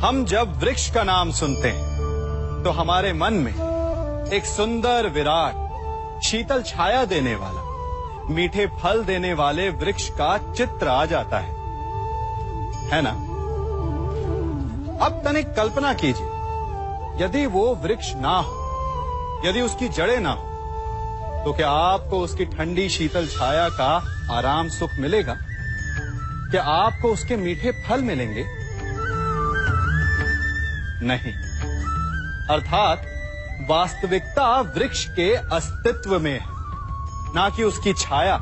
हम जब वृक्ष का नाम सुनते हैं तो हमारे मन में एक सुंदर, विराट, शीतल छाया देने वाला, मीठे फल देने वाले वृक्ष का चित्र आ जाता है ना? अब तनिक कल्पना कीजिए, यदि वो वृक्ष ना हो, यदि उसकी जड़ें ना हो, तो क्या आपको उसकी ठंडी शीतल छाया का आराम सुख मिलेगा? क्या आपको उसके मीठे फल मिलेंगे? नहीं। अर्थात वास्तविकता वृक्ष के अस्तित्व में है, ना कि उसकी छाया,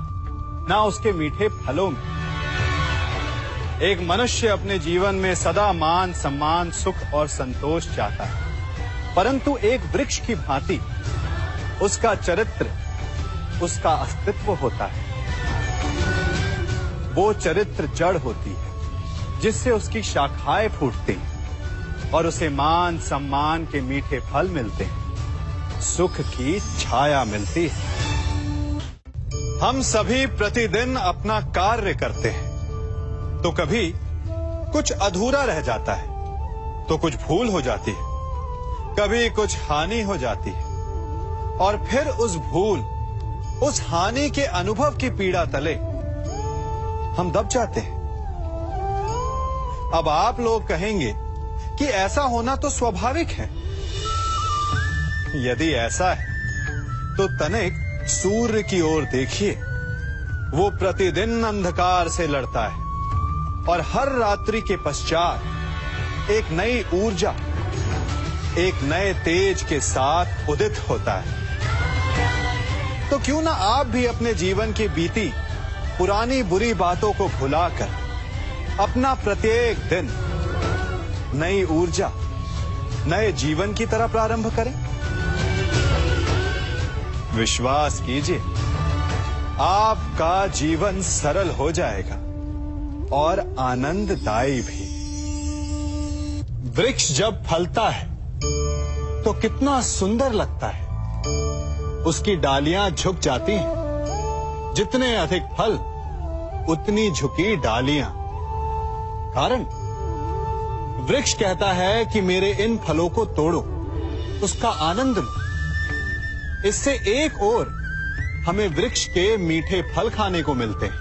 ना उसके मीठे फलों में। एक मनुष्य अपने जीवन में सदा मान, सम्मान, सुख और संतोष चाहता है, परंतु एक वृक्ष की भांति उसका चरित्र, उसका अस्तित्व होता है। वो चरित्र जड़ होती है जिससे उसकी शाखाएं फूटती हैं और उसे मान, सम्मान के मीठे फल मिलते हैं, सुख की छाया मिलती है। हम सभी प्रतिदिन अपना कार्य करते हैं, तो कभी कुछ अधूरा रह जाता है, तो कुछ भूल हो जाती है, कभी कुछ हानि हो जाती है, और फिर उस भूल, उस हानि के अनुभव की पीड़ा तले हम दब जाते हैं। अब आप लोग कहेंगे कि ऐसा होना तो स्वाभाविक है। यदि ऐसा है तो तनिक सूर्य की ओर देखिए। वो प्रतिदिन अंधकार से लड़ता है और हर रात्रि के पश्चात एक नई ऊर्जा, एक नए तेज के साथ उदित होता है। तो क्यों ना आप भी अपने जीवन की बीती पुरानी बुरी बातों को भुलाकर अपना प्रत्येक दिन नई ऊर्जा, नए जीवन की तरह प्रारंभ करें। विश्वास कीजिए, आपका जीवन सरल हो जाएगा और आनंददायी भी। वृक्ष जब फलता है तो कितना सुंदर लगता है। उसकी डालियां झुक जाती हैं। जितने अधिक फल, उतनी झुकी डालियां। कारण वृक्ष कहता है कि मेरे इन फलों को तोड़ो, उसका आनंद लो। इससे एक ओर हमें वृक्ष के मीठे फल खाने को मिलते हैं,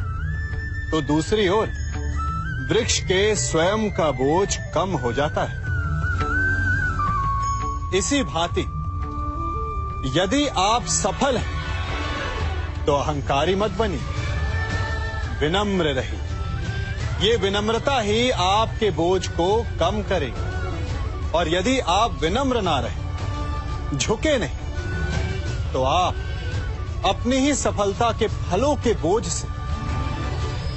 तो दूसरी ओर वृक्ष के स्वयं का बोझ कम हो जाता है। इसी भांति यदि आप सफल हैं तो अहंकारी मत बनिए, विनम्र रहिए। ये विनम्रता ही आपके बोझ को कम करेगी। और यदि आप विनम्र ना रहे, झुके नहीं, तो आप अपनी ही सफलता के फलों के बोझ से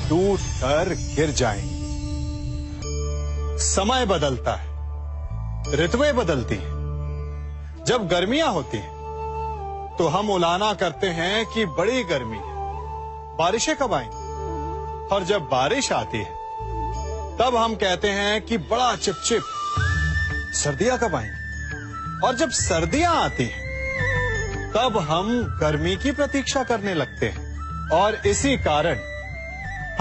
टूट कर गिर जाएंगे। समय बदलता है, ऋतुएं बदलती हैं। जब गर्मियां होती हैं तो हम उलाना करते हैं कि बड़ी गर्मी है, बारिशें कब आएंगी। और जब बारिश आती है तब हम कहते हैं कि बड़ा चिपचिप, सर्दियां कब आएंगी। और जब सर्दियां आती हैं तब हम गर्मी की प्रतीक्षा करने लगते हैं। और इसी कारण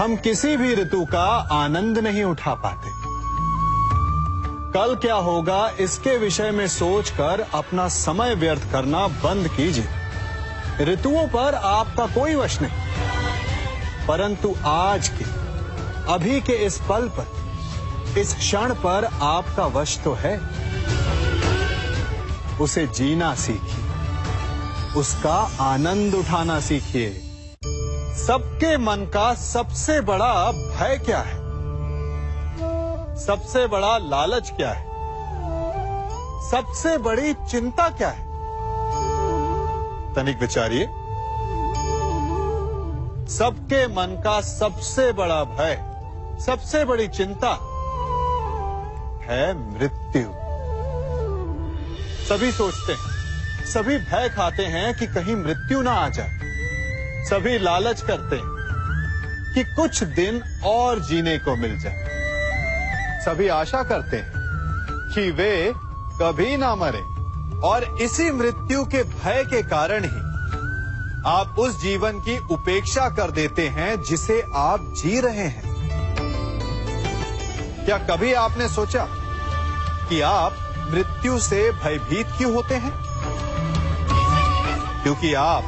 हम किसी भी ऋतु का आनंद नहीं उठा पाते। कल क्या होगा इसके विषय में सोचकर अपना समय व्यर्थ करना बंद कीजिए। ऋतुओं पर आपका कोई वश नहीं, परंतु आज के, अभी के इस पल पर, इस क्षण पर आपका वश तो है। उसे जीना सीखिए, उसका आनंद उठाना सीखिए। सबके मन का सबसे बड़ा भय क्या है? सबसे बड़ा लालच क्या है? सबसे बड़ी चिंता क्या है? तनिक विचारिए। सबके मन का सबसे बड़ा भय, सबसे बड़ी चिंता है मृत्यु। सभी सोचते हैं, सभी भय खाते हैं कि कहीं मृत्यु ना आ जाए। सभी लालच करते हैं कि कुछ दिन और जीने को मिल जाए। सभी आशा करते हैं कि वे कभी ना मरे। और इसी मृत्यु के भय के कारण ही आप उस जीवन की उपेक्षा कर देते हैं जिसे आप जी रहे हैं। क्या कभी आपने सोचा कि आप मृत्यु से भयभीत क्यों होते हैं? क्योंकि आप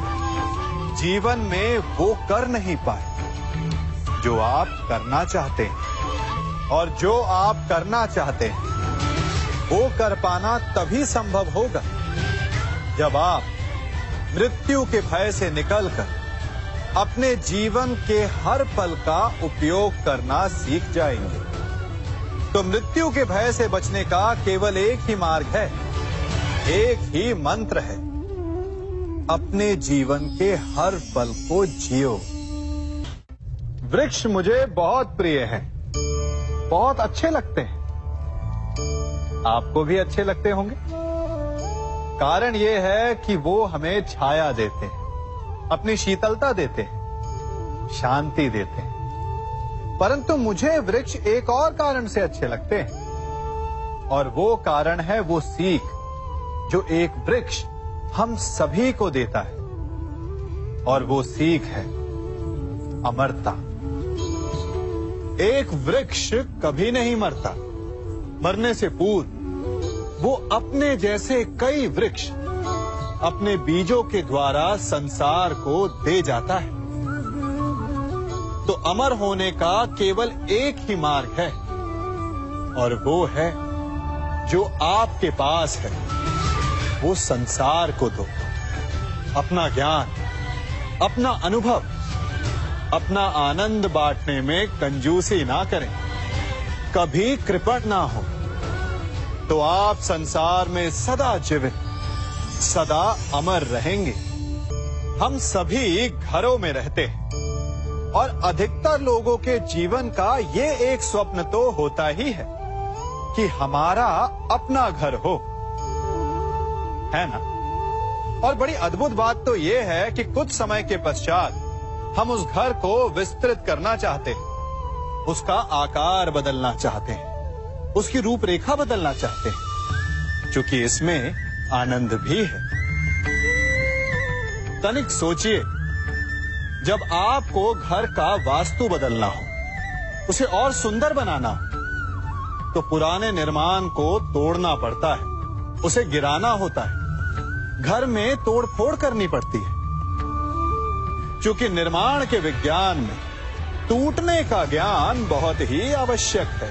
जीवन में वो कर नहीं पाए जो आप करना चाहते हैं, और जो आप करना चाहते हैं वो कर पाना तभी संभव होगा जब आप मृत्यु के भय से निकलकर अपने जीवन के हर पल का उपयोग करना सीख जाएंगे। तो मृत्यु के भय से बचने का केवल एक ही मार्ग है, एक ही मंत्र है, अपने जीवन के हर पल को जियो। वृक्ष मुझे बहुत प्रिय हैं, बहुत अच्छे लगते हैं। आपको भी अच्छे लगते होंगे। कारण यह है कि वो हमें छाया देते हैं, अपनी शीतलता देते हैं, शांति देते हैं। परंतु मुझे वृक्ष एक और कारण से अच्छे लगते हैं, और वो कारण है वो सीख जो एक वृक्ष हम सभी को देता है, और वो सीख है अमरता। एक वृक्ष कभी नहीं मरता। मरने से पूर्व वो अपने जैसे कई वृक्ष अपने बीजों के द्वारा संसार को दे जाता है। तो अमर होने का केवल एक ही मार्ग है, और वो है जो आपके पास है वो संसार को दो। अपना ज्ञान, अपना अनुभव, अपना आनंद बांटने में कंजूसी ना करें, कभी कृपण ना हो, तो आप संसार में सदा जीवित, सदा अमर रहेंगे। हम सभी घरों में रहते हैं, और अधिकतर लोगों के जीवन का ये एक स्वप्न तो होता ही है कि हमारा अपना घर हो, है ना? और बड़ी अद्भुत बात तो ये है कि कुछ समय के पश्चात हम उस घर को विस्तृत करना चाहते हैं, उसका आकार बदलना चाहते हैं, उसकी रूपरेखा बदलना चाहते हैं, क्योंकि इसमें आनंद भी है। तनिक सोचिए, जब आपको घर का वास्तु बदलना हो, उसे और सुंदर बनाना हो, तो पुराने निर्माण को तोड़ना पड़ता है, उसे गिराना होता है, घर में तोड़फोड़ करनी पड़ती है। क्योंकि निर्माण के विज्ञान में टूटने का ज्ञान बहुत ही आवश्यक है।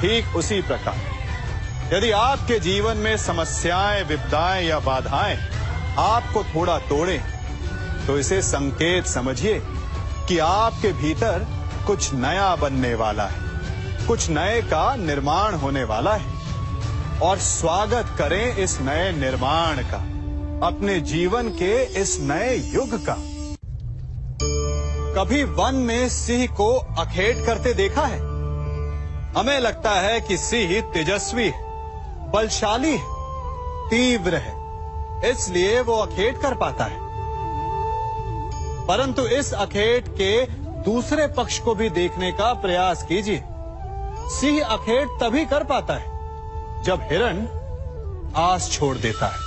ठीक उसी प्रकार यदि आपके जीवन में समस्याएं, विपदाएं या बाधाएं आपको थोड़ा तोड़ें, तो इसे संकेत समझिए कि आपके भीतर कुछ नया बनने वाला है, कुछ नए का निर्माण होने वाला है। और स्वागत करें इस नए निर्माण का, अपने जीवन के इस नए युग का। कभी वन में सिंह को अखेट करते देखा है? हमें लगता है कि सिंह तेजस्वी है, बलशाली है, तीव्र है, इसलिए वो अखेट कर पाता है। परंतु इस अखेट के दूसरे पक्ष को भी देखने का प्रयास कीजिए। सिंह अखेट तभी कर पाता है जब हिरण आस छोड़ देता है,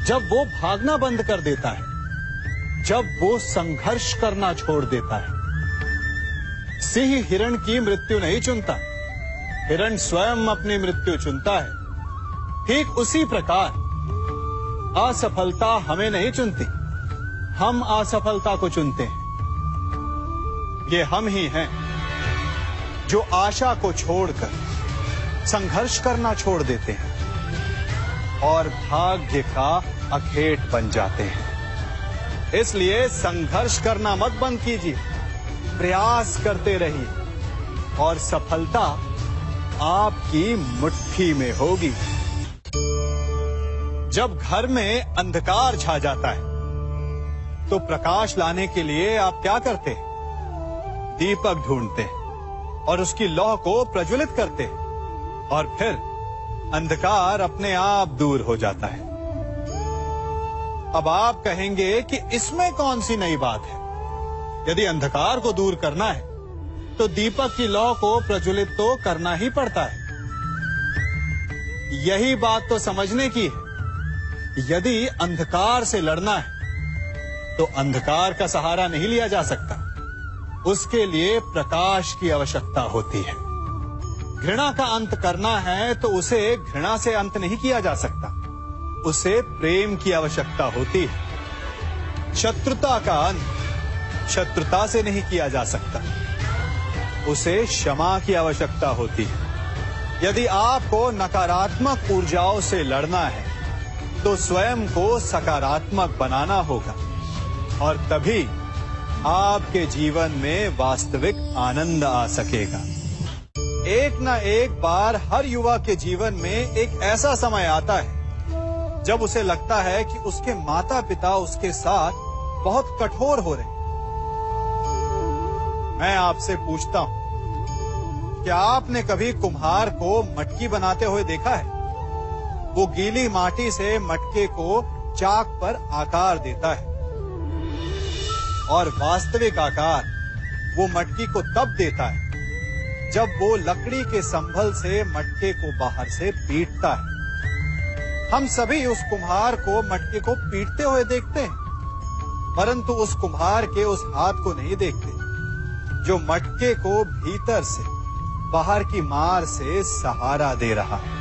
जब वो भागना बंद कर देता है, जब वो संघर्ष करना छोड़ देता है। सिंह हिरण की मृत्यु नहीं चुनता, हिरण स्वयं अपनी मृत्यु चुनता है। ठीक उसी प्रकार असफलता हमें नहीं चुनती, हम असफलता को चुनते हैं। ये हम ही हैं जो आशा को छोड़कर संघर्ष करना छोड़ देते हैं और भाग्य का अखेट बन जाते हैं। इसलिए संघर्ष करना मत बंद कीजिए, प्रयास करते रहिए और सफलता आपकी मुट्ठी में होगी। जब घर में अंधकार छा जाता है तो प्रकाश लाने के लिए आप क्या करते हैं? दीपक ढूंढते हैं और उसकी लौ को प्रज्वलित करते हैं, और फिर अंधकार अपने आप दूर हो जाता है। अब आप कहेंगे कि इसमें कौन सी नई बात है? यदि अंधकार को दूर करना है तो दीपक की लौ को प्रज्वलित तो करना ही पड़ता है। यही बात तो समझने की है। यदि अंधकार से लड़ना है तो अंधकार का सहारा नहीं लिया जा सकता, उसके लिए प्रकाश की आवश्यकता होती है। घृणा का अंत करना है तो उसे घृणा से अंत नहीं किया जा सकता, उसे प्रेम की आवश्यकता होती है। शत्रुता का अंत शत्रुता से नहीं किया जा सकता, उसे क्षमा की आवश्यकता होती है। यदि आपको नकारात्मक ऊर्जाओं से लड़ना है तो स्वयं को सकारात्मक बनाना होगा और तभी आपके जीवन में वास्तविक आनंद आ सकेगा। एक न एक बार हर युवा के जीवन में एक ऐसा समय आता है जब उसे लगता है कि उसके माता पिता उसके साथ बहुत कठोर हो रहे हैं। मैं आपसे पूछता हूं, क्या आपने कभी कुम्हार को मटकी बनाते हुए देखा है? वो गीली माटी से मटके को चाक पर आकार देता है और वास्तविक आकार वो मटकी को तब देता है जब वो लकड़ी के संभल से मटके को बाहर से पीटता है। हम सभी उस कुम्हार को मटके को पीटते हुए देखते हैं, परंतु उस कुम्हार के उस हाथ को नहीं देखते जो मटके को भीतर से बाहर की मार से सहारा दे रहा है।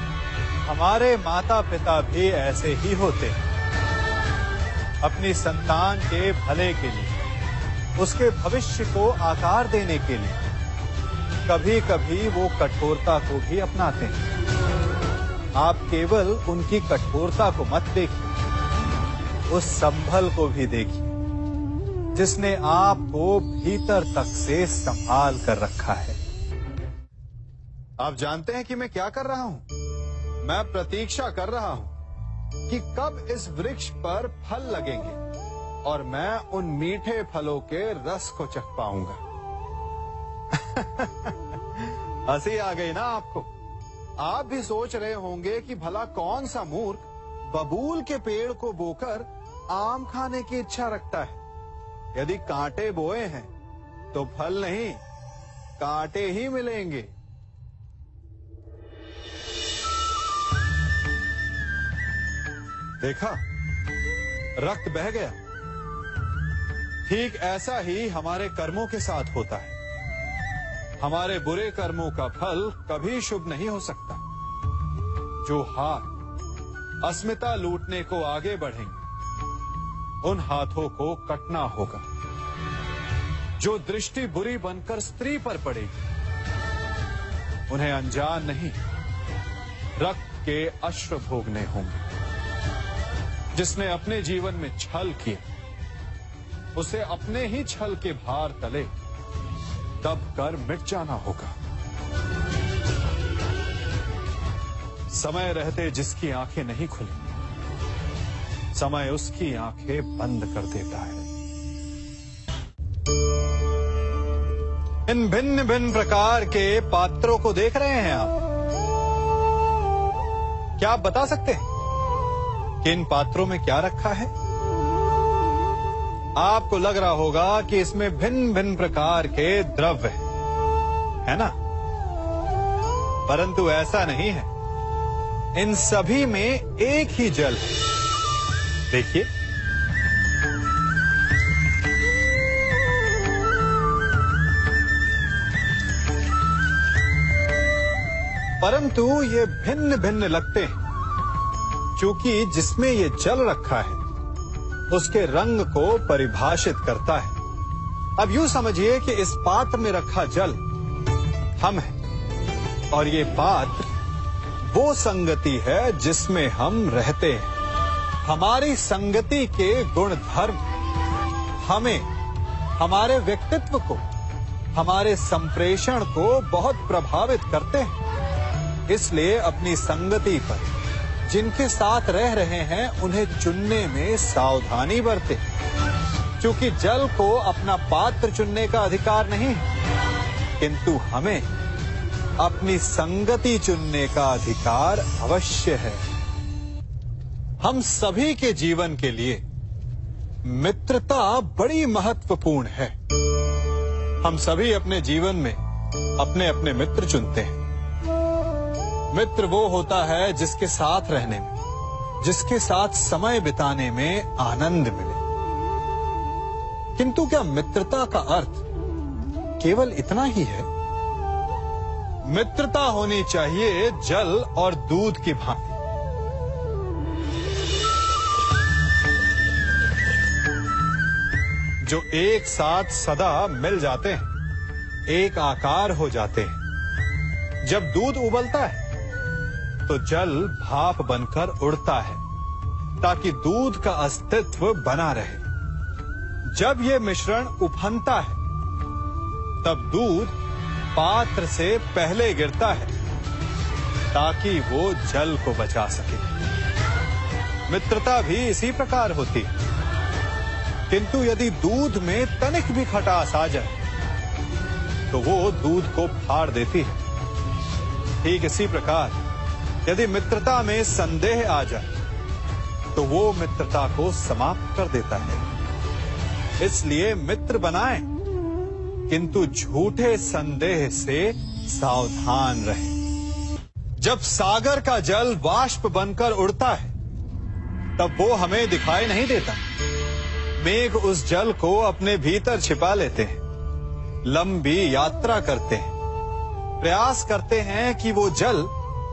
हमारे माता पिता भी ऐसे ही होते हैं। अपनी संतान के भले के लिए, उसके भविष्य को आकार देने के लिए कभी कभी वो कठोरता को भी अपनाते हैं। आप केवल उनकी कठोरता को मत देखिए, उस संभल को भी देखिए जिसने आपको भीतर तक से संभाल कर रखा है। आप जानते हैं कि मैं क्या कर रहा हूं? मैं प्रतीक्षा कर रहा हूं कि कब इस वृक्ष पर फल लगेंगे और मैं उन मीठे फलों के रस को चख पाऊंगा। हंसी आ गई ना आपको? आप भी सोच रहे होंगे कि भला कौन सा मूर्ख बबूल के पेड़ को बोकर आम खाने की इच्छा रखता है। यदि कांटे बोए हैं तो फल नहीं, कांटे ही मिलेंगे। देखा, रक्त बह गया। ठीक ऐसा ही हमारे कर्मों के साथ होता है। हमारे बुरे कर्मों का फल कभी शुभ नहीं हो सकता। जो हाथ अस्मिता लूटने को आगे बढ़ेंगे, उन हाथों को कटना होगा। जो दृष्टि बुरी बनकर स्त्री पर पड़ेगी, उन्हें अनजान नहीं रक्त के अश्रु भोगने होंगे। जिसने अपने जीवन में छल किया, उसे अपने ही छल के भार तले दब कर मिट जाना होगा। समय रहते जिसकी आंखें नहीं खुली, समय उसकी आंखें बंद कर देता है। इन भिन्न भिन्न प्रकार के पात्रों को देख रहे हैं आप? क्या आप बता सकते हैं कि इन पात्रों में क्या रखा है? आपको लग रहा होगा कि इसमें भिन्न भिन्न प्रकार के द्रव्य है ना? परंतु ऐसा नहीं है। इन सभी में एक ही जल है। देखिए, परंतु ये भिन्न भिन्न लगते हैं क्योंकि जिसमें ये जल रखा है उसके रंग को परिभाषित करता है। अब यूं समझिए कि इस पात्र में रखा जल हम हैं और ये पात्र वो संगति है जिसमें हम रहते हैं। हमारी संगति के गुण धर्म हमें, हमारे व्यक्तित्व को, हमारे संप्रेषण को बहुत प्रभावित करते हैं। इसलिए अपनी संगति पर जिनके साथ रह रहे हैं उन्हें चुनने में सावधानी बरतें, क्योंकि जल को अपना पात्र चुनने का अधिकार नहीं, किंतु हमें अपनी संगति चुनने का अधिकार अवश्य है। हम सभी के जीवन के लिए मित्रता बड़ी महत्वपूर्ण है। हम सभी अपने जीवन में अपने अपने मित्र चुनते हैं। मित्र वो होता है जिसके साथ रहने में, जिसके साथ समय बिताने में आनंद मिले। किंतु क्या मित्रता का अर्थ केवल इतना ही है? मित्रता होनी चाहिए जल और दूध की भांति। जो एक साथ सदा मिल जाते हैं, एक आकार हो जाते हैं। जब दूध उबलता है तो जल भाप बनकर उड़ता है ताकि दूध का अस्तित्व बना रहे। जब यह मिश्रण उफनता है तब दूध पात्र से पहले गिरता है ताकि वो जल को बचा सके। मित्रता भी इसी प्रकार होती है, किंतु यदि दूध में तनिक भी खटास आ जाए तो वो दूध को फाड़ देती है। ठीक इसी प्रकार यदि मित्रता में संदेह आ जाए तो वो मित्रता को समाप्त कर देता है। इसलिए मित्र बनाएं, किंतु झूठे संदेह से सावधान रहें। जब सागर का जल वाष्प बनकर उड़ता है तब वो हमें दिखाई नहीं देता। मेघ उस जल को अपने भीतर छिपा लेते हैं, लंबी यात्रा करते हैं, प्रयास करते हैं कि वो जल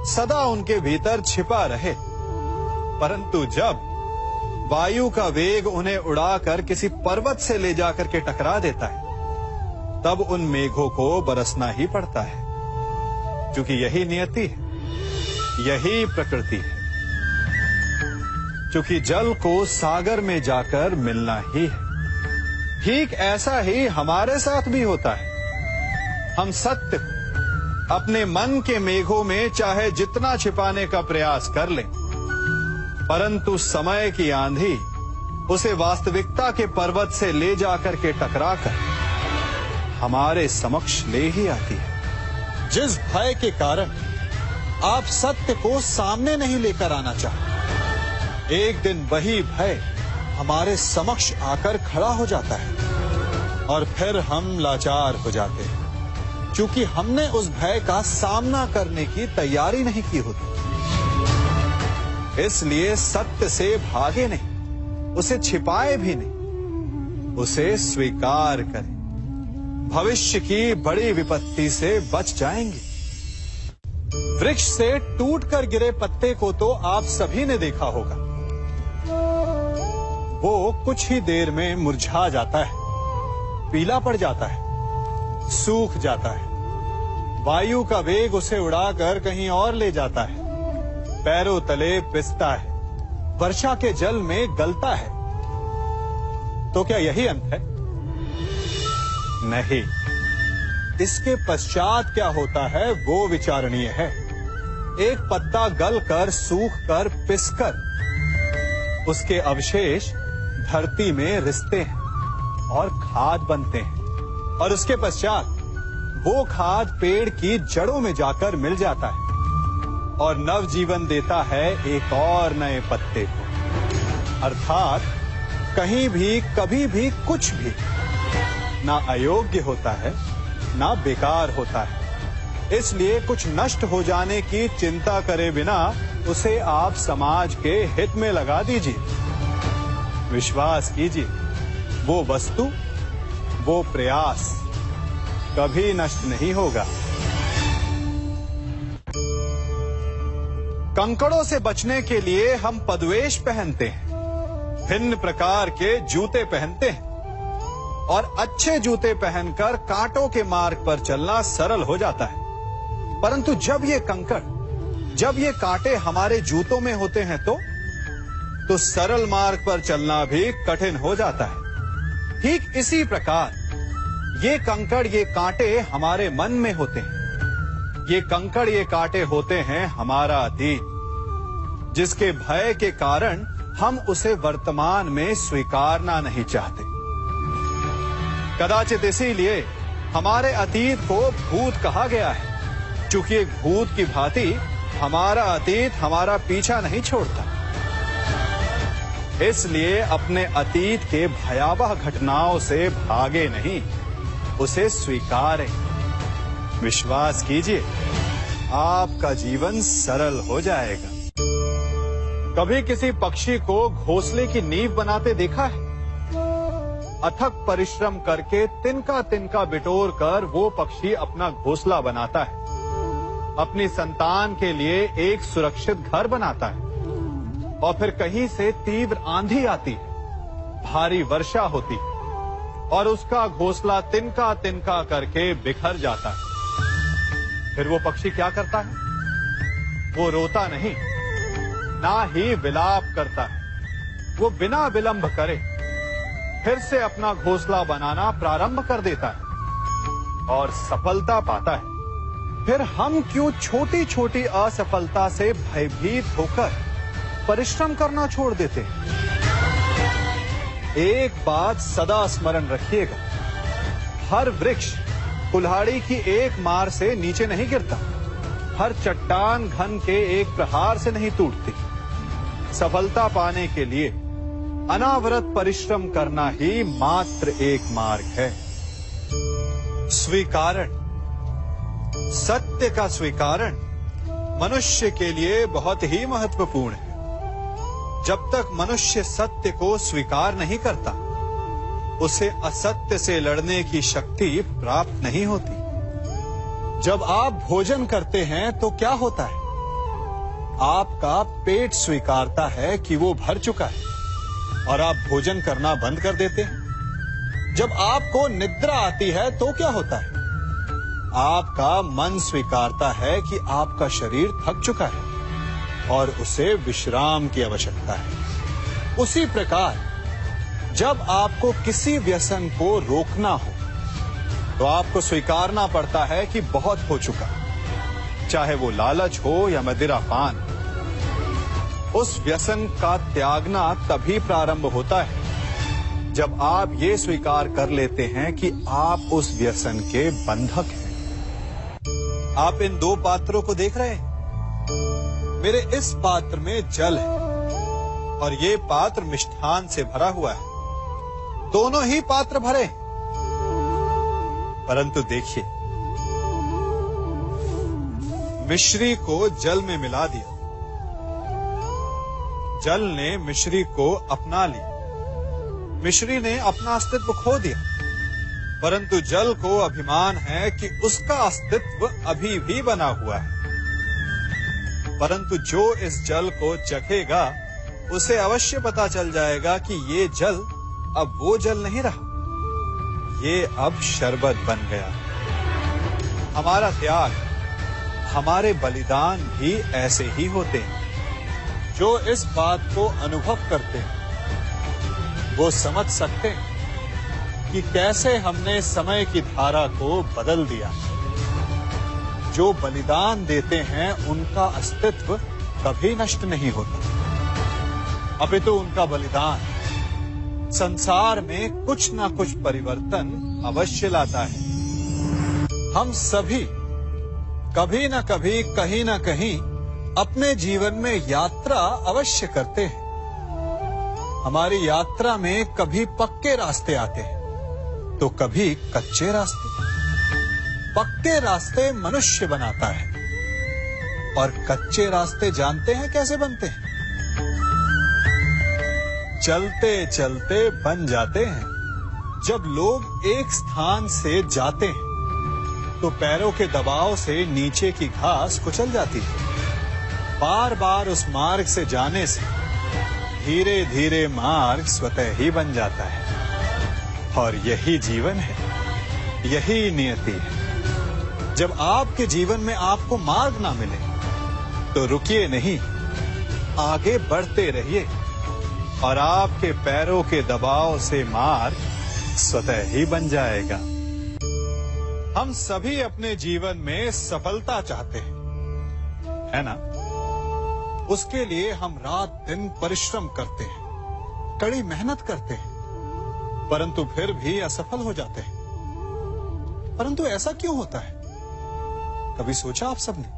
सदा उनके भीतर छिपा रहे। परंतु जब वायु का वेग उन्हें उड़ाकर किसी पर्वत से ले जाकर के टकरा देता है तब उन मेघों को बरसना ही पड़ता है, क्योंकि यही नियति है, यही प्रकृति है। क्योंकि जल को सागर में जाकर मिलना ही है। ठीक ऐसा ही हमारे साथ भी होता है। हम सत्य अपने मन के मेघों में चाहे जितना छिपाने का प्रयास कर लें, परंतु समय की आंधी उसे वास्तविकता के पर्वत से ले जाकर के टकराकर हमारे समक्ष ले ही आती है। जिस भय के कारण आप सत्य को सामने नहीं लेकर आना चाहते, एक दिन वही भय हमारे समक्ष आकर खड़ा हो जाता है और फिर हम लाचार हो जाते हैं, क्योंकि हमने उस भय का सामना करने की तैयारी नहीं की होती। इसलिए सत्य से भागे नहीं, उसे छिपाए भी नहीं, उसे स्वीकार करें। भविष्य की बड़ी विपत्ति से बच जाएंगे। वृक्ष से टूटकर गिरे पत्ते को तो आप सभी ने देखा होगा। वो कुछ ही देर में मुरझा जाता है, पीला पड़ जाता है, सूख जाता है। वायु का वेग उसे उड़ाकर कहीं और ले जाता है, पैरों तले पिसता है, वर्षा के जल में गलता है। तो क्या यही अंत है? नहीं। इसके पश्चात क्या होता है वो विचारणीय है। एक पत्ता गलकर, सूखकर, पिसकर उसके अवशेष धरती में रिसते हैं और खाद बनते हैं, और उसके पश्चात वो खाद पेड़ की जड़ों में जाकर मिल जाता है और नव जीवन देता है एक और नए पत्ते को। अर्थात कहीं भी कभी भी कुछ भी ना अयोग्य होता है ना बेकार होता है। इसलिए कुछ नष्ट हो जाने की चिंता करे बिना उसे आप समाज के हित में लगा दीजिए। विश्वास कीजिए, वो वस्तु, वो प्रयास कभी नष्ट नहीं होगा। कंकड़ों से बचने के लिए हम पदवेश पहनते हैं, भिन्न प्रकार के जूते पहनते हैं, और अच्छे जूते पहनकर कांटों के मार्ग पर चलना सरल हो जाता है। परंतु जब ये कंकड़, जब ये कांटे हमारे जूतों में होते हैं तो सरल मार्ग पर चलना भी कठिन हो जाता है। ठीक इसी प्रकार ये कंकड़, ये कांटे हमारे मन में होते हैं। ये कंकड़, ये कांटे होते हैं हमारा अतीत, जिसके भय के कारण हम उसे वर्तमान में स्वीकारना नहीं चाहते। कदाचित इसीलिए हमारे अतीत को भूत कहा गया है, क्योंकि एक भूत की भांति हमारा अतीत हमारा पीछा नहीं छोड़ता। इसलिए अपने अतीत के भयावह घटनाओं से भागे नहीं, उसे स्वीकारें। विश्वास कीजिए, आपका जीवन सरल हो जाएगा। कभी किसी पक्षी को घोंसले की नींव बनाते देखा है? अथक परिश्रम करके तिनका तिनका बिटोर कर वो पक्षी अपना घोंसला बनाता है। अपनी संतान के लिए एक सुरक्षित घर बनाता है और फिर कहीं से तीव्र आंधी आती है, भारी वर्षा होती है और उसका घोंसला तिनका तिनका करके बिखर जाता है। फिर वो पक्षी क्या करता है? वो रोता नहीं, ना ही विलाप करता है। वो बिना विलंब करे फिर से अपना घोंसला बनाना प्रारंभ कर देता है और सफलता पाता है। फिर हम क्यों छोटी छोटी असफलता से भयभीत होकर परिश्रम करना छोड़ देते हैं? एक बात सदा स्मरण रखिएगा, हर वृक्ष कुल्हाड़ी की एक मार से नीचे नहीं गिरता, हर चट्टान घन के एक प्रहार से नहीं टूटती। सफलता पाने के लिए अनावरत परिश्रम करना ही मात्र एक मार्ग है। स्वीकारण, सत्य का स्वीकारण मनुष्य के लिए बहुत ही महत्वपूर्ण है। जब तक मनुष्य सत्य को स्वीकार नहीं करता, उसे असत्य से लड़ने की शक्ति प्राप्त नहीं होती। जब आप भोजन करते हैं तो क्या होता है? आपका पेट स्वीकारता है कि वो भर चुका है और आप भोजन करना बंद कर देते हैं। जब आपको निद्रा आती है तो क्या होता है? आपका मन स्वीकारता है कि आपका शरीर थक चुका है और उसे विश्राम की आवश्यकता है। उसी प्रकार जब आपको किसी व्यसन को रोकना हो तो आपको स्वीकारना पड़ता है कि बहुत हो चुका, चाहे वो लालच हो या मदिरापान। उस व्यसन का त्यागना तभी प्रारंभ होता है जब आप ये स्वीकार कर लेते हैं कि आप उस व्यसन के बंधक हैं। आप इन दो पात्रों को देख रहे हैं। मेरे इस पात्र में जल है और ये पात्र मिष्ठान से भरा हुआ है। दोनों ही पात्र भरे, परंतु देखिए, मिश्री को जल में मिला दिया, जल ने मिश्री को अपना लिया, मिश्री ने अपना अस्तित्व खो दिया, परंतु जल को अभिमान है कि उसका अस्तित्व अभी भी बना हुआ है। परंतु जो इस जल को चखेगा उसे अवश्य पता चल जाएगा कि ये जल अब वो जल नहीं रहा, ये अब शरबत बन गया। हमारा त्याग, हमारे बलिदान भी ऐसे ही होते हैं। जो इस बात को अनुभव करते हैं वो समझ सकते हैं कि कैसे हमने समय की धारा को बदल दिया। जो बलिदान देते हैं उनका अस्तित्व कभी नष्ट नहीं होता, अपितु उनका बलिदान संसार में कुछ ना कुछ परिवर्तन अवश्य लाता है। हम सभी कभी ना कभी, कहीं ना कहीं अपने जीवन में यात्रा अवश्य करते हैं। हमारी यात्रा में कभी पक्के रास्ते आते हैं तो कभी कच्चे रास्ते। पक्के रास्ते मनुष्य बनाता है और कच्चे रास्ते जानते हैं कैसे बनते हैं? चलते चलते बन जाते हैं। जब लोग एक स्थान से जाते हैं तो पैरों के दबाव से नीचे की घास कुचल जाती है। बार बार उस मार्ग से जाने से धीरे धीरे मार्ग स्वतः ही बन जाता है। और यही जीवन है, यही नियति है। जब आपके जीवन में आपको मार्ग ना मिले तो रुकिए नहीं, आगे बढ़ते रहिए और आपके पैरों के दबाव से मार्ग स्वतः ही बन जाएगा। हम सभी अपने जीवन में सफलता चाहते हैं, है ना? उसके लिए हम रात दिन परिश्रम करते हैं, कड़ी मेहनत करते हैं, परंतु फिर भी असफल हो जाते हैं। परंतु ऐसा क्यों होता है? कभी सोचा आप सबने?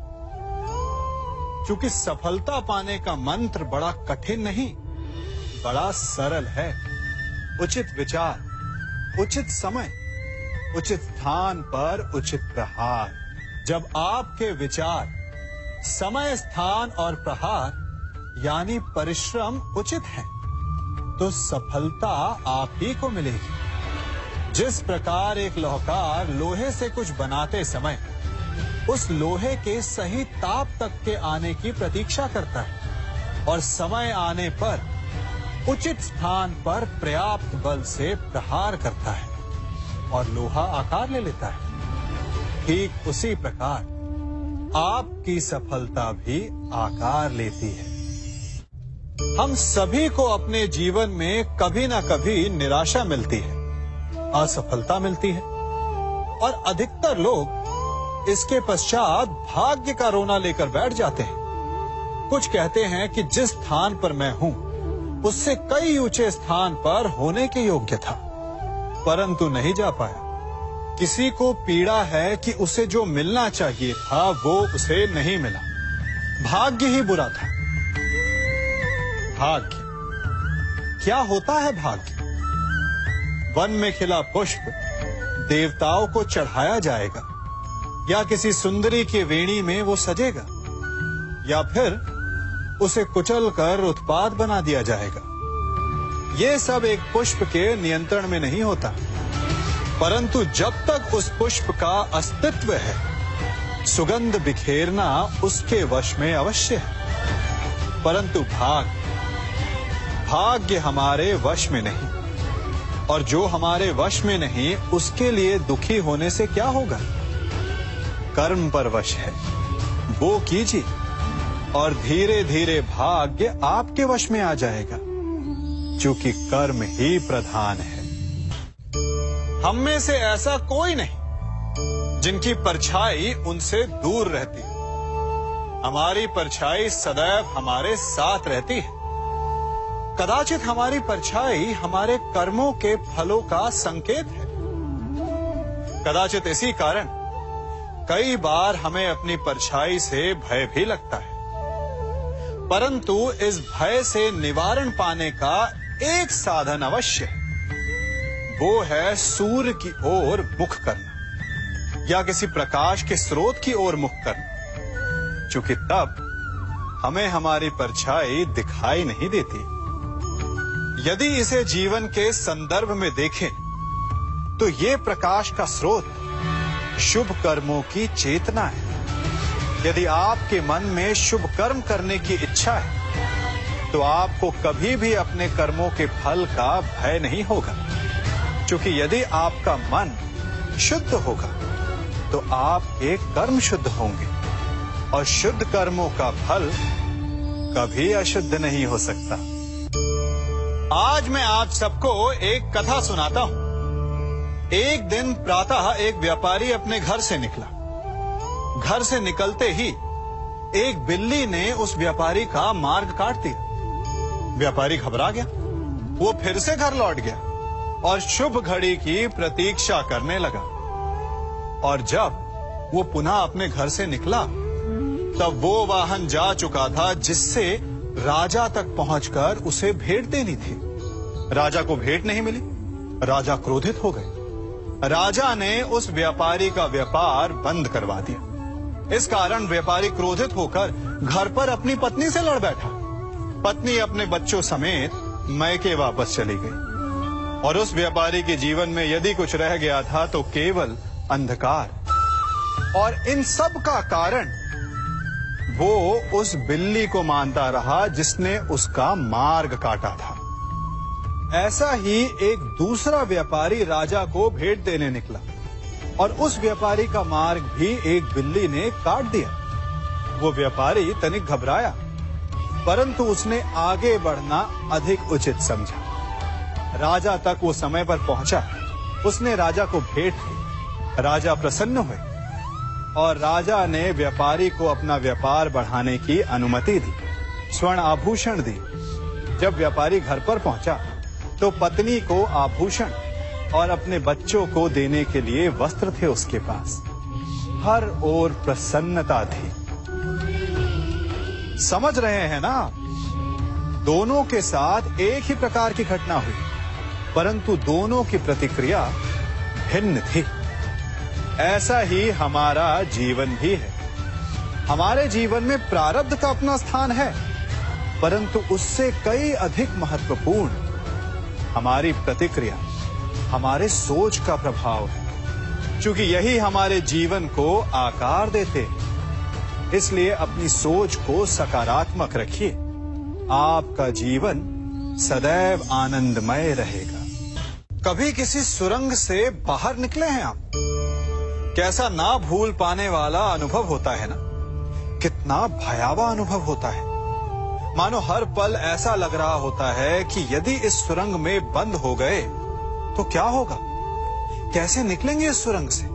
क्योंकि सफलता पाने का मंत्र बड़ा कठिन नहीं, बड़ा सरल है। उचित विचार, उचित समय, उचित स्थान पर उचित प्रहार। जब आपके विचार, समय, स्थान और प्रहार यानी परिश्रम उचित है तो सफलता आप ही को मिलेगी। जिस प्रकार एक लोहार लोहे से कुछ बनाते समय उस लोहे के सही ताप तक के आने की प्रतीक्षा करता है और समय आने पर उचित स्थान पर पर्याप्त बल से प्रहार करता है और लोहा आकार ले लेता है। ठीक उसी प्रकार आपकी सफलता भी आकार लेती है। हम सभी को अपने जीवन में कभी ना कभी निराशा मिलती है, असफलता मिलती है और अधिकतर लोग इसके पश्चात भाग्य का रोना लेकर बैठ जाते हैं। कुछ कहते हैं कि जिस स्थान पर मैं हूं उससे कई ऊंचे स्थान पर होने के योग्य था, परंतु नहीं जा पाया। किसी को पीड़ा है कि उसे जो मिलना चाहिए था वो उसे नहीं मिला। भाग्य ही बुरा था। भाग्य क्या होता है? भाग्य वन में खिला पुष्प देवताओं को चढ़ाया जाएगा, या किसी सुंदरी की वेणी में वो सजेगा, या फिर उसे कुचल कर उत्पाद बना दिया जाएगा। ये सब एक पुष्प के नियंत्रण में नहीं होता, परंतु जब तक उस पुष्प का अस्तित्व है, सुगंध बिखेरना उसके वश में अवश्य है। परंतु भाग्य हमारे वश में नहीं, और जो हमारे वश में नहीं उसके लिए दुखी होने से क्या होगा? कर्म पर वश है, वो कीजिए और धीरे धीरे भाग्य आपके वश में आ जाएगा, क्योंकि कर्म ही प्रधान है। हम में से ऐसा कोई नहीं जिनकी परछाई उनसे दूर रहती है। हमारी परछाई सदैव हमारे साथ रहती है। कदाचित हमारी परछाई हमारे कर्मों के फलों का संकेत है। कदाचित इसी कारण कई बार हमें अपनी परछाई से भय भी लगता है, परंतु इस भय से निवारण पाने का एक साधन अवश्य है। वो है सूर्य की ओर मुख करना, या किसी प्रकाश के स्रोत की ओर मुख करना, क्योंकि तब हमें हमारी परछाई दिखाई नहीं देती। यदि इसे जीवन के संदर्भ में देखें तो ये प्रकाश का स्रोत शुभ कर्मों की चेतना है। यदि आपके मन में शुभ कर्म करने की इच्छा है तो आपको कभी भी अपने कर्मों के फल का भय नहीं होगा, क्योंकि यदि आपका मन शुद्ध होगा तो आपके कर्म शुद्ध होंगे, और शुद्ध कर्मों का फल कभी अशुद्ध नहीं हो सकता। आज मैं आप सबको एक कथा सुनाता हूं। एक दिन प्रातः एक व्यापारी अपने घर से निकला। घर से निकलते ही एक बिल्ली ने उस व्यापारी का मार्ग काट दिया। व्यापारी घबरा गया। वो फिर से घर लौट गया और शुभ घड़ी की प्रतीक्षा करने लगा। और जब वो पुनः अपने घर से निकला तब वो वाहन जा चुका था जिससे राजा तक पहुंचकर उसे भेंट देनी थी। राजा को भेंट नहीं मिली। राजा क्रोधित हो गए। राजा ने उस व्यापारी का व्यापार बंद करवा दिया। इस कारण व्यापारी क्रोधित होकर घर पर अपनी पत्नी से लड़ बैठा। पत्नी अपने बच्चों समेत मैके वापस चली गई, और उस व्यापारी के जीवन में यदि कुछ रह गया था तो केवल अंधकार। और इन सब का कारण वो उस बिल्ली को मानता रहा जिसने उसका मार्ग काटा था। ऐसा ही एक दूसरा व्यापारी राजा को भेंट देने निकला, और उस व्यापारी का मार्ग भी एक बिल्ली ने काट दिया। वो व्यापारी तनिक घबराया, परंतु उसने आगे बढ़ना अधिक उचित समझा। राजा तक वो समय पर पहुंचा। उसने राजा को भेंट दी। राजा प्रसन्न हुए और राजा ने व्यापारी को अपना व्यापार बढ़ाने की अनुमति दी, स्वर्ण आभूषण दी। जब व्यापारी घर पर पहुंचा तो पत्नी को आभूषण और अपने बच्चों को देने के लिए वस्त्र थे उसके पास। हर ओर प्रसन्नता थी। समझ रहे हैं ना? दोनों के साथ एक ही प्रकार की घटना हुई, परंतु दोनों की प्रतिक्रिया भिन्न थी। ऐसा ही हमारा जीवन भी है। हमारे जीवन में प्रारब्ध का अपना स्थान है, परंतु उससे कई अधिक महत्वपूर्ण हमारी प्रतिक्रिया, हमारे सोच का प्रभाव है। क्योंकि यही हमारे जीवन को आकार देते हैं। इसलिए अपनी सोच को सकारात्मक रखिए। आपका जीवन सदैव आनंदमय रहेगा। कभी किसी सुरंग से बाहर निकले हैं आप? कैसा ना भूल पाने वाला अनुभव होता है ना? कितना भयावह अनुभव होता है। मानो हर पल ऐसा लग रहा होता है कि यदि इस सुरंग में बंद हो गए तो क्या होगा? कैसे निकलेंगे इस सुरंग से?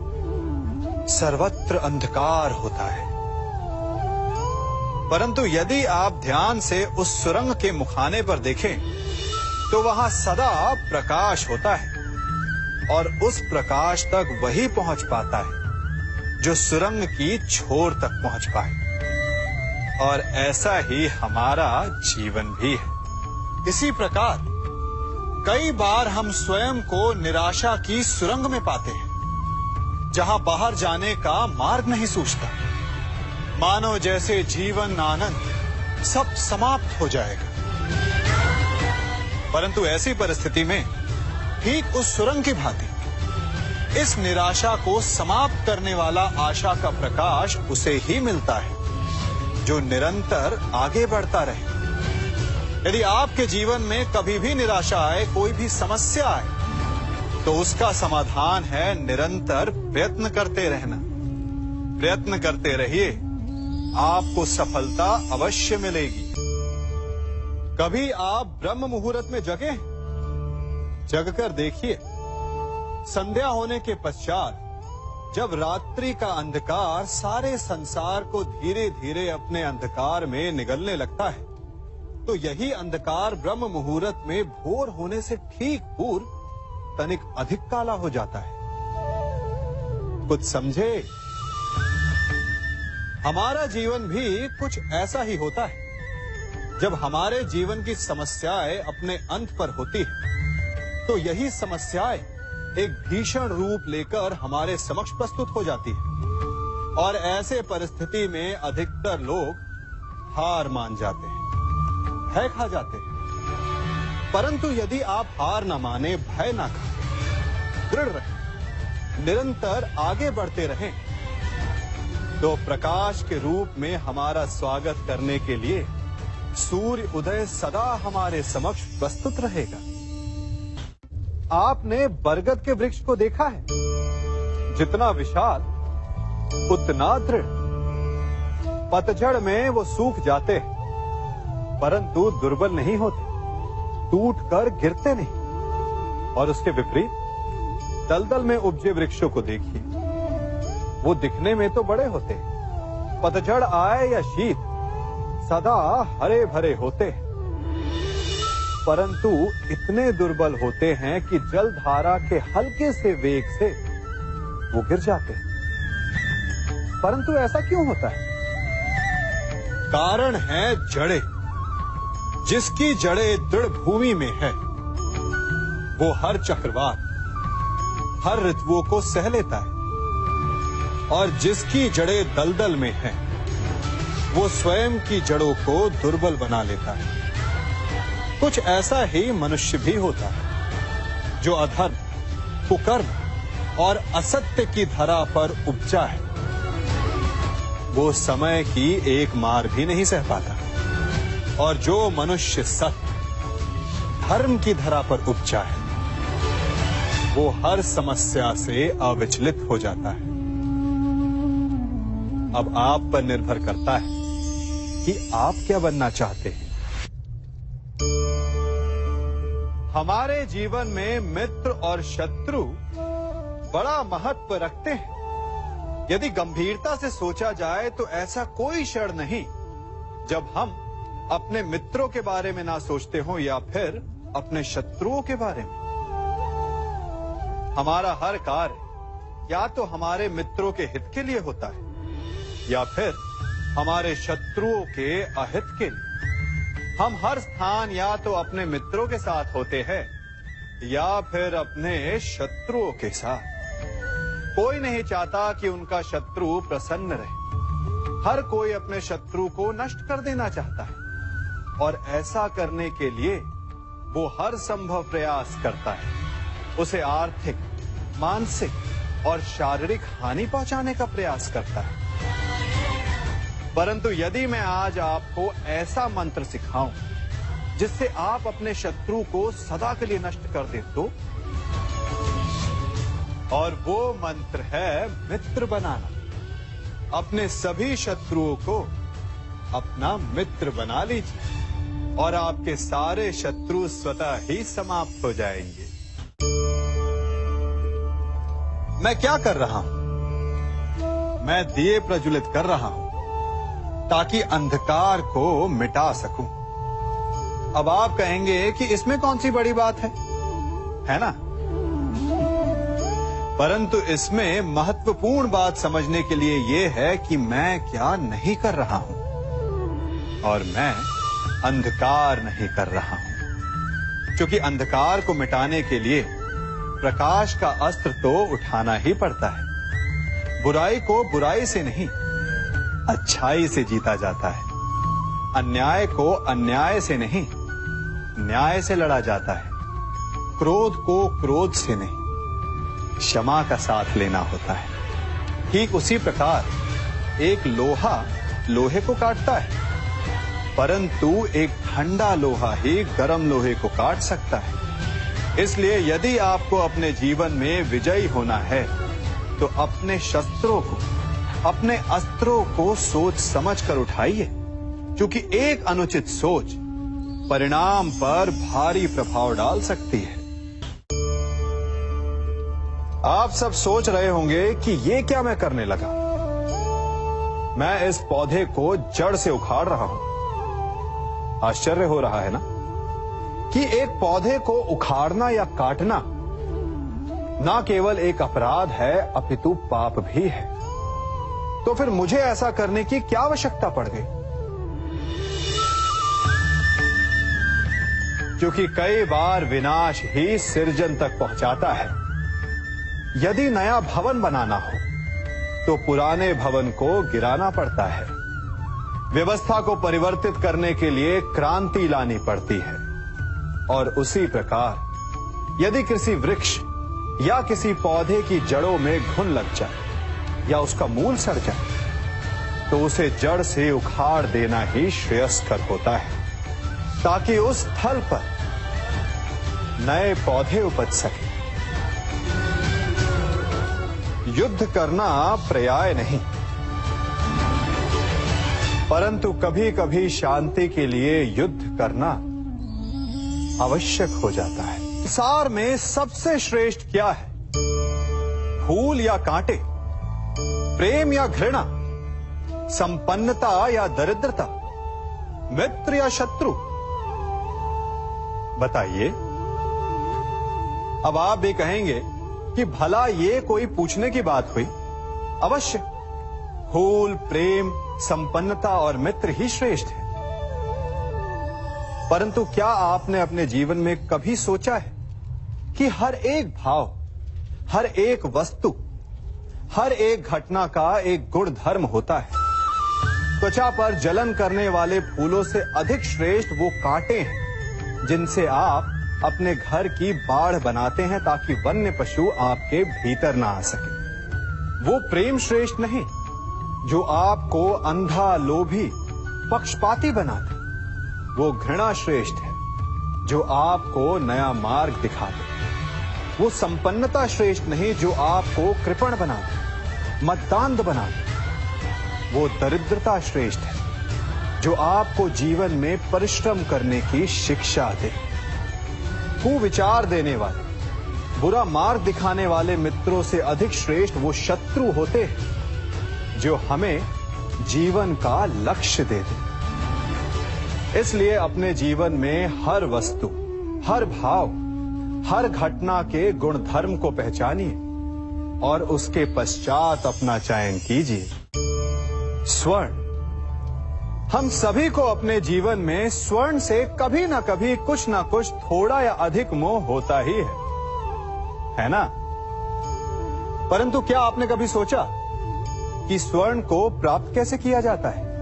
सर्वत्र अंधकार होता है। परंतु यदि आप ध्यान से उस सुरंग के मुखाने पर देखें तो वहां सदा प्रकाश होता है और उस प्रकाश तक वही पहुंच पाता है जो सुरंग की छोर तक पहुंच पाए। और ऐसा ही हमारा जीवन भी है। इसी प्रकार कई बार हम स्वयं को निराशा की सुरंग में पाते हैं, जहां बाहर जाने का मार्ग नहीं सूझता। मानो जैसे जीवन आनंद सब समाप्त हो जाएगा। परंतु ऐसी परिस्थिति में ठीक उस सुरंग की भांति इस निराशा को समाप्त करने वाला आशा का प्रकाश उसे ही मिलता है जो निरंतर आगे बढ़ता रहे। यदि आपके जीवन में कभी भी निराशा आए, कोई भी समस्या आए, तो उसका समाधान है निरंतर प्रयत्न करते रहना। प्रयत्न करते रहिए, आपको सफलता अवश्य मिलेगी। कभी आप ब्रह्म मुहूर्त में जगे? जगकर देखिए, संध्या होने के पश्चात जब रात्रि का अंधकार सारे संसार को धीरे धीरे अपने अंधकार में निगलने लगता है, तो यही अंधकार ब्रह्म मुहूर्त में भोर होने से ठीक पूर्व तनिक अधिक काला हो जाता है। कुछ समझे? हमारा जीवन भी कुछ ऐसा ही होता है। जब हमारे जीवन की समस्याएं अपने अंत पर होती है, तो यही समस्याएं एक भीषण रूप लेकर हमारे समक्ष प्रस्तुत हो जाती है और ऐसे परिस्थिति में अधिकतर लोग हार मान जाते हैं, भय खा जाते हैं। परंतु यदि आप हार न माने, भय न खाएं, दृढ़ रहें, निरंतर आगे बढ़ते रहें, तो प्रकाश के रूप में हमारा स्वागत करने के लिए सूर्य उदय सदा हमारे समक्ष प्रस्तुत रहेगा। आपने बरगद के वृक्ष को देखा है? जितना विशाल उतना दृढ़। पतझड़ में वो सूख जाते हैं, परंतु दुर्बल नहीं होते, टूटकर गिरते नहीं। और उसके विपरीत दलदल में उपजे वृक्षों को देखिए, वो दिखने में तो बड़े होते हैं, पतझड़ आए या शीत सदा हरे भरे होते हैं, परंतु इतने दुर्बल होते हैं कि जल धारा के हल्के से वेग से वो गिर जाते हैं। परंतु ऐसा क्यों होता है? कारण है जड़ें। जिसकी जड़ें दृढ़ भूमि में है, वो हर चक्रवात, हर ऋतुओं को सह लेता है। और जिसकी जड़ें दलदल में है, वो स्वयं की जड़ों को दुर्बल बना लेता है। कुछ ऐसा ही मनुष्य भी होता है, जो अधर्म, कुकर्म और असत्य की धरा पर उपजा है। वो समय की एक मार भी नहीं सह पाता। और जो मनुष्य सत्य, धर्म की धरा पर उपजा है, वो हर समस्या से अविचलित हो जाता है। अब आप पर निर्भर करता है कि आप क्या बनना चाहते हैं। हमारे जीवन में मित्र और शत्रु बड़ा महत्व रखते हैं। यदि गंभीरता से सोचा जाए तो ऐसा कोई क्षण नहीं जब हम अपने मित्रों के बारे में ना सोचते हो या फिर अपने शत्रुओं के बारे में। हमारा हर कार्य या तो हमारे मित्रों के हित के लिए होता है या फिर हमारे शत्रुओं के अहित के लिए। हम हर स्थान या तो अपने मित्रों के साथ होते हैं या फिर अपने शत्रुओं के साथ। कोई नहीं चाहता कि उनका शत्रु प्रसन्न रहे। हर कोई अपने शत्रु को नष्ट कर देना चाहता है और ऐसा करने के लिए वो हर संभव प्रयास करता है। उसे आर्थिक, मानसिक और शारीरिक हानि पहुंचाने का प्रयास करता है। परंतु यदि मैं आज आपको ऐसा मंत्र सिखाऊं जिससे आप अपने शत्रु को सदा के लिए नष्ट कर दे तो, और वो मंत्र है मित्र बनाना। अपने सभी शत्रुओं को अपना मित्र बना लीजिए और आपके सारे शत्रु स्वतः ही समाप्त हो जाएंगे। मैं क्या कर रहा हूं? मैं दिए प्रज्वलित कर रहा हूं ताकि अंधकार को मिटा सकूं। अब आप कहेंगे कि इसमें कौन सी बड़ी बात है ना? परंतु इसमें महत्वपूर्ण बात समझने के लिए यह है कि मैं क्या नहीं कर रहा हूं, और मैं अंधकार नहीं कर रहा हूं। क्योंकि अंधकार को मिटाने के लिए प्रकाश का अस्त्र तो उठाना ही पड़ता है। बुराई को बुराई से नहीं, अच्छाई से जीता जाता है। अन्याय को अन्याय से नहीं, न्याय से लड़ा जाता है। क्रोध को क्रोध से नहीं, क्षमा का साथ लेना होता है। ठीक उसी प्रकार एक लोहा लोहे को काटता है, परंतु एक ठंडा लोहा ही गर्म लोहे को काट सकता है। इसलिए यदि आपको अपने जीवन में विजयी होना है तो अपने शस्त्रों को, अपने अस्त्रों को सोच समझ कर उठाइए, क्योंकि एक अनुचित सोच परिणाम पर भारी प्रभाव डाल सकती है। आप सब सोच रहे होंगे कि ये क्या मैं करने लगा? मैं इस पौधे को जड़ से उखाड़ रहा हूं। आश्चर्य हो रहा है ना कि एक पौधे को उखाड़ना या काटना ना केवल एक अपराध है अपितु पाप भी है। तो फिर मुझे ऐसा करने की क्या आवश्यकता पड़ गई? क्योंकि कई बार विनाश ही सृजन तक पहुंचाता है। यदि नया भवन बनाना हो तो पुराने भवन को गिराना पड़ता है। व्यवस्था को परिवर्तित करने के लिए क्रांति लानी पड़ती है। और उसी प्रकार यदि किसी वृक्ष या किसी पौधे की जड़ों में घुन लग जाए या उसका मूल सड़ जाए तो उसे जड़ से उखाड़ देना ही श्रेयस्कर होता है, ताकि उस स्थल पर नए पौधे उपज सके। युद्ध करना पर्याय नहीं, परंतु कभी कभी शांति के लिए युद्ध करना आवश्यक हो जाता है। संसार में सबसे श्रेष्ठ क्या है? फूल या कांटे, प्रेम या घृणा, संपन्नता या दरिद्रता, मित्र या शत्रु? बताइए। अब आप भी कहेंगे कि भला ये कोई पूछने की बात हुई? अवश्य, फूल, प्रेम, संपन्नता और मित्र ही श्रेष्ठ है। परंतु क्या आपने अपने जीवन में कभी सोचा है कि हर एक भाव, हर एक वस्तु, हर एक घटना का एक गुण धर्म होता है? त्वचा पर जलन करने वाले फूलों से अधिक श्रेष्ठ वो कांटे हैं जिनसे आप अपने घर की बाढ़ बनाते हैं ताकि वन्य पशु आपके भीतर ना आ सके। वो प्रेम श्रेष्ठ नहीं जो आपको अंधा, लोभी, पक्षपाती बनाते। वो घृणा श्रेष्ठ है जो आपको नया मार्ग दिखा दे। वो संपन्नता श्रेष्ठ नहीं जो आपको कृपण बना दे, मद्दांध बना दे। वो दरिद्रता श्रेष्ठ है जो आपको जीवन में परिश्रम करने की शिक्षा दे। कुविचार देने वाले, बुरा मार्ग दिखाने वाले मित्रों से अधिक श्रेष्ठ वो शत्रु होते हैं जो हमें जीवन का लक्ष्य दे दे। इसलिए अपने जीवन में हर वस्तु, हर भाव, हर घटना के गुण धर्म को पहचानिए और उसके पश्चात अपना चयन कीजिए। स्वर्ण। हम सभी को अपने जीवन में स्वर्ण से कभी ना कभी कुछ ना कुछ थोड़ा या अधिक मोह होता ही है ना? परंतु क्या आपने कभी सोचा कि स्वर्ण को प्राप्त कैसे किया जाता है?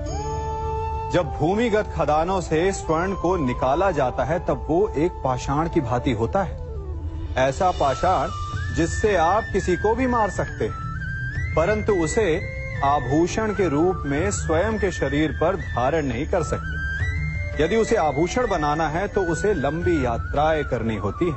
जब भूमिगत खदानों से स्वर्ण को निकाला जाता है तब वो एक पाषाण की भांति होता है। ऐसा पाषाण जिससे आप किसी को भी मार सकते हैं, परंतु उसे आभूषण के रूप में स्वयं के शरीर पर धारण नहीं कर सकते। यदि उसे आभूषण बनाना है तो उसे लंबी यात्राएं करनी होती है,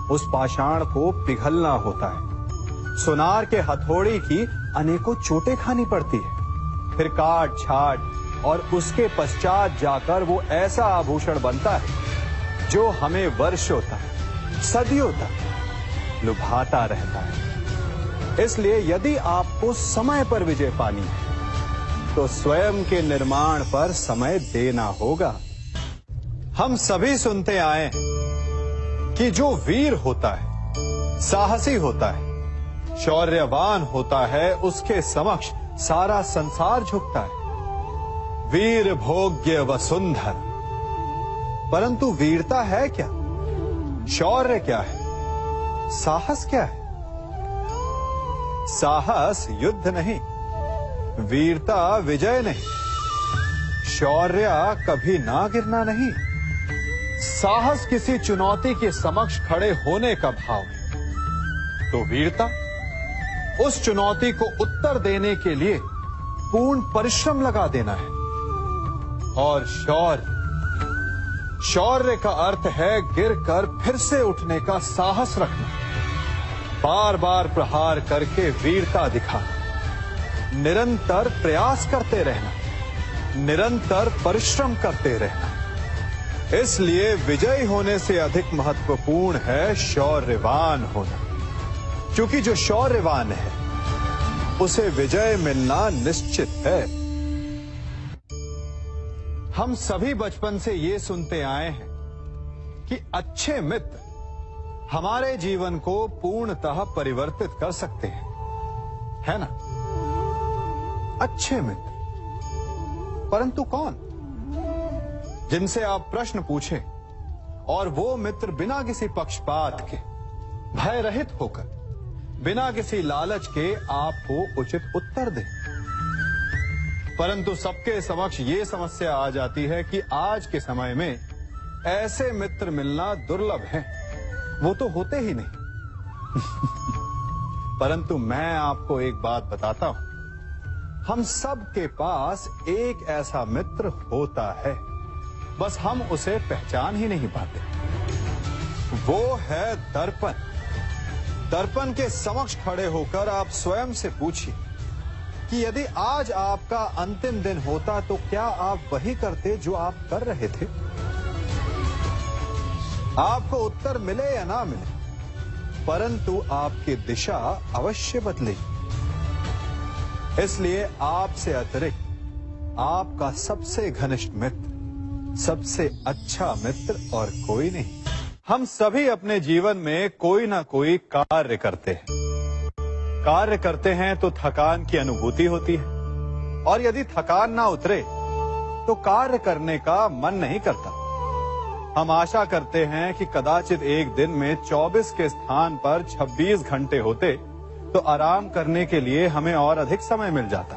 उस पाषाण को पिघलना होता है, सुनार के हथौड़ी की अनेकों चोटें खानी पड़ती है, फिर काट छाट और उसके पश्चात जाकर वो ऐसा आभूषण बनता है जो हमें वर्षों तक, सदियों तक लुभाता रहता है। इसलिए यदि आपको समय पर विजय पानी है तो स्वयं के निर्माण पर समय देना होगा। हम सभी सुनते आए हैं कि जो वीर होता है, साहसी होता है, शौर्यवान होता है, उसके समक्ष सारा संसार झुकता है। वीर भोग्य वसुंधर। परंतु वीरता है क्या? शौर्य क्या है? साहस क्या है? साहस युद्ध नहीं, वीरता विजय नहीं, शौर्य कभी ना गिरना नहीं। साहस किसी चुनौती के समक्ष खड़े होने का भाव है, तो वीरता उस चुनौती को उत्तर देने के लिए पूर्ण परिश्रम लगा देना है। और शौर्य का अर्थ है गिरकर फिर से उठने का साहस रखना, बार बार प्रहार करके वीरता दिखाना, निरंतर प्रयास करते रहना, निरंतर परिश्रम करते रहना। इसलिए विजयी होने से अधिक महत्वपूर्ण है शौर्यवान होना, क्योंकि जो शौर्यवान है उसे विजय मिलना निश्चित है। हम सभी बचपन से ये सुनते आए हैं कि अच्छे मित्र हमारे जीवन को पूर्णतः परिवर्तित कर सकते हैं, है ना? अच्छे मित्र, परंतु कौन? जिनसे आप प्रश्न पूछें और वो मित्र बिना किसी पक्षपात के, भय रहित होकर, बिना किसी लालच के आपको उचित उत्तर दें। परंतु सबके समक्ष ये समस्या आ जाती है कि आज के समय में ऐसे मित्र मिलना दुर्लभ है, वो तो होते ही नहीं। परंतु मैं आपको एक बात बताता हूं, हम सब के पास एक ऐसा मित्र होता है, बस हम उसे पहचान ही नहीं पाते। वो है दर्पण। दर्पण के समक्ष खड़े होकर आप स्वयं से पूछिए कि यदि आज आपका अंतिम दिन होता तो क्या आप वही करते जो आप कर रहे थे? आपको उत्तर मिले या ना मिले, परंतु आपकी दिशा अवश्य बदलेगी। इसलिए आपसे अतिरिक्त आपका सबसे घनिष्ठ मित्र, सबसे अच्छा मित्र और कोई नहीं। हम सभी अपने जीवन में कोई ना कोई कार्य करते हैं। कार्य करते हैं तो थकान की अनुभूति होती है, और यदि थकान ना उतरे तो कार्य करने का मन नहीं करता। हम आशा करते हैं कि कदाचित एक दिन में 24 के स्थान पर 26 घंटे होते तो आराम करने के लिए हमें और अधिक समय मिल जाता।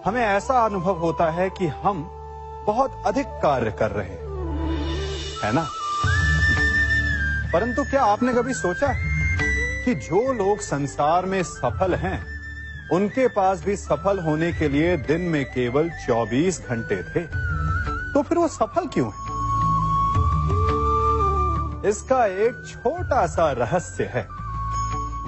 हमें ऐसा अनुभव होता है कि हम बहुत अधिक कार्य कर रहे हैं, है ना? परंतु क्या आपने कभी सोचा है कि जो लोग संसार में सफल हैं, उनके पास भी सफल होने के लिए दिन में केवल 24 घंटे थे, तो फिर वो सफल क्यों हैं? इसका एक छोटा सा रहस्य है।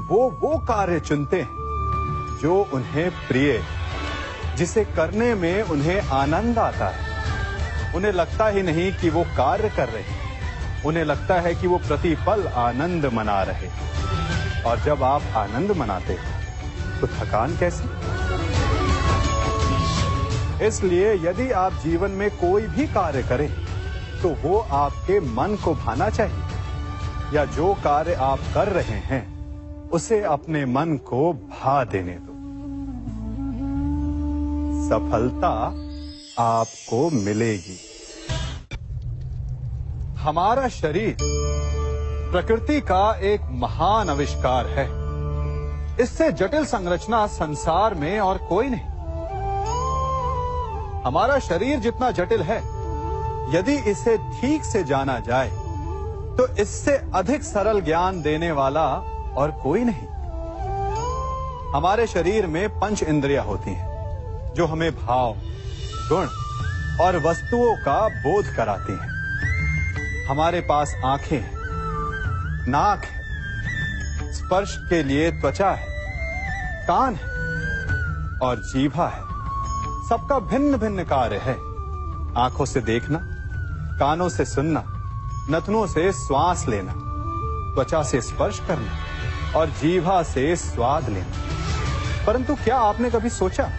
वो कार्य चुनते हैं जो उन्हें प्रिय है, जिसे करने में उन्हें आनंद आता है। उन्हें लगता ही नहीं कि वो कार्य कर रहे हैं, उन्हें लगता है कि वो प्रतिपल आनंद मना रहे हैं। और जब आप आनंद मनाते हैं तो थकान कैसी? इसलिए यदि आप जीवन में कोई भी कार्य करें तो वो आपके मन को भाना चाहिए, या जो कार्य आप कर रहे हैं उसे अपने मन को भा देने दो। सफलता आपको मिलेगी। हमारा शरीर प्रकृति का एक महान आविष्कार है। इससे जटिल संरचना संसार में और कोई नहीं। हमारा शरीर जितना जटिल है, यदि इसे ठीक से जाना जाए तो इससे अधिक सरल ज्ञान देने वाला और कोई नहीं। हमारे शरीर में पंच इंद्रियां होती हैं जो हमें भाव, गुण और वस्तुओं का बोध कराती हैं। हमारे पास आंखें हैं, नाक है, स्पर्श के लिए त्वचा है, कान है और जीभा है। सबका भिन्न भिन्न कार्य है। आंखों से देखना, कानों से सुनना, नथनों से श्वास लेना, त्वचा से स्पर्श करना और जीभा से स्वाद लेना। परंतु क्या आपने कभी सोचा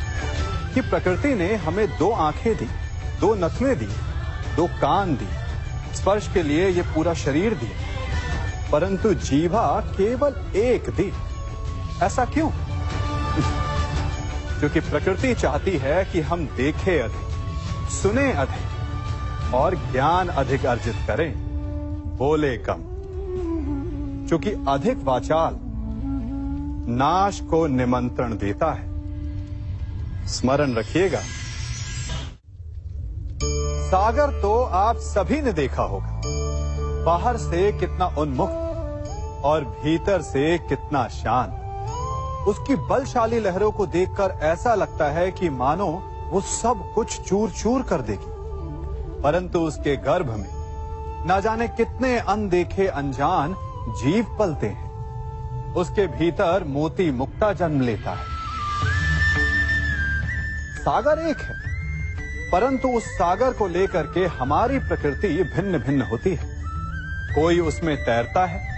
कि प्रकृति ने हमें 2 आंखें दी, 2 नथने दी, 2 कान दी, स्पर्श के लिए ये पूरा शरीर दिया, परंतु जीभा केवल 1 दी? ऐसा क्यों? क्योंकि प्रकृति चाहती है कि हम देखें अधिक, सुने अधिक और ज्ञान अधिक अर्जित करें, बोले कम। क्योंकि अधिक वाचाल नाश को निमंत्रण देता है। स्मरण रखिएगा, सागर तो आप सभी ने देखा होगा, बाहर से कितना उन्मुक्त और भीतर से कितना शांत। उसकी बलशाली लहरों को देखकर ऐसा लगता है कि मानो वो सब कुछ चूर चूर कर देगी, परंतु उसके गर्भ में ना जाने कितने अनदेखे अनजान जीव पलते हैं। उसके भीतर मोती मुक्ता जन्म लेता है। सागर एक है, परंतु उस सागर को लेकर के हमारी प्रकृति भिन्न भिन्न होती है। कोई उसमें तैरता है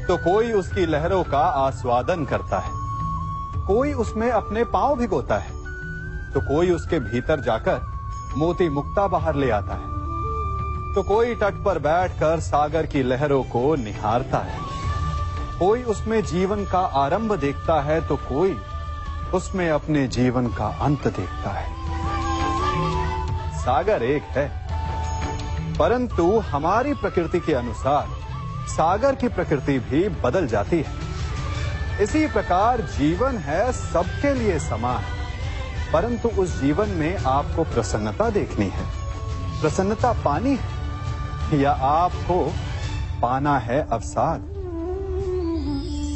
तो कोई उसकी लहरों का आस्वादन करता है, कोई उसमें अपने पांव भिगोता है तो कोई उसके भीतर जाकर मोती मुक्ता बाहर ले आता है, तो कोई तट पर बैठकर सागर की लहरों को निहारता है, कोई उसमें जीवन का आरंभ देखता है तो कोई उसमें अपने जीवन का अंत देखता है। सागर एक है, परंतु हमारी प्रकृति के अनुसार सागर की प्रकृति भी बदल जाती है। इसी प्रकार जीवन है सबके लिए समान, परंतु उस जीवन में आपको प्रसन्नता देखनी है, प्रसन्नता पानी है, या आपको पाना है अवसाद,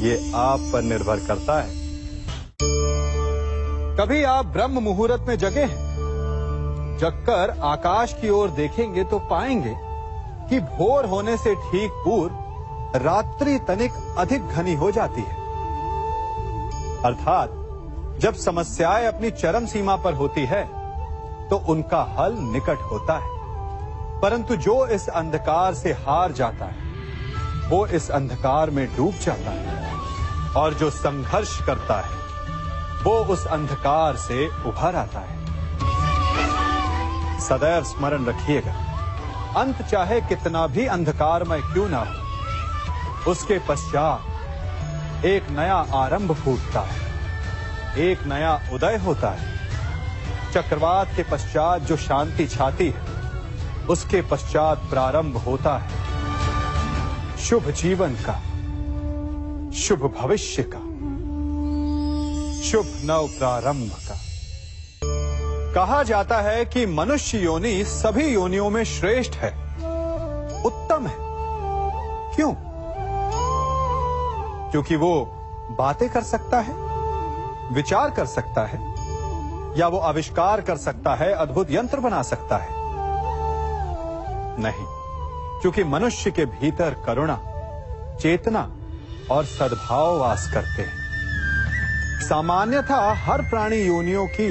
ये आप पर निर्भर करता है। कभी आप ब्रह्म मुहूर्त में जगे हैं? जगकर आकाश की ओर देखेंगे तो पाएंगे कि भोर होने से ठीक पूर्व रात्रि तनिक अधिक घनी हो जाती है। अर्थात जब समस्याएं अपनी चरम सीमा पर होती है तो उनका हल निकट होता है, परंतु जो इस अंधकार से हार जाता है वो इस अंधकार में डूब जाता है, और जो संघर्ष करता है वो उस अंधकार से उभर आता है। सदैव स्मरण रखिएगा, अंत चाहे कितना भी अंधकारमय क्यों ना हो, उसके पश्चात एक नया आरंभ फूटता है, एक नया उदय होता है। चक्रवात के पश्चात जो शांति छाती है, उसके पश्चात प्रारंभ होता है शुभ जीवन का, शुभ भविष्य का, शुभ नव प्रारंभ का। कहा जाता है कि मनुष्य योनि सभी योनियों में श्रेष्ठ है, उत्तम है। क्यों? क्योंकि वो बातें कर सकता है, विचार कर सकता है, या वो आविष्कार कर सकता है, अद्भुत यंत्र बना सकता है। नहीं, क्योंकि मनुष्य के भीतर करुणा, चेतना और सद्भाव वास करते हैं। सामान्यतः हर प्राणी योनियों की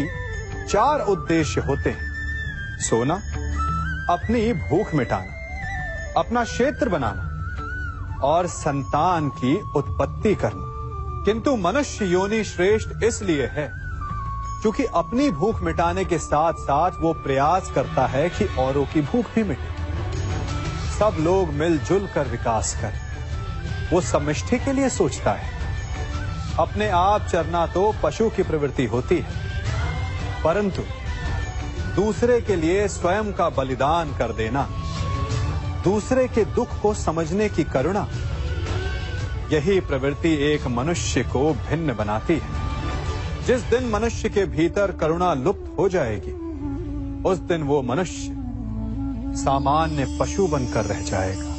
4 उद्देश्य होते हैं: सोना, अपनी भूख मिटाना, अपना क्षेत्र बनाना और संतान की उत्पत्ति करना। किंतु मनुष्य योनि श्रेष्ठ इसलिए है क्योंकि अपनी भूख मिटाने के साथ साथ वो प्रयास करता है कि औरों की भूख भी मिटे, सब लोग मिलजुल कर विकास करें। वो समष्टि के लिए सोचता है। अपने आप चरना तो पशु की प्रवृत्ति होती है, परंतु दूसरे के लिए स्वयं का बलिदान कर देना, दूसरे के दुख को समझने की करुणा, यही प्रवृत्ति एक मनुष्य को भिन्न बनाती है। जिस दिन मनुष्य के भीतर करुणा लुप्त हो जाएगी, उस दिन वो मनुष्य सामान्य पशु बनकर रह जाएगा।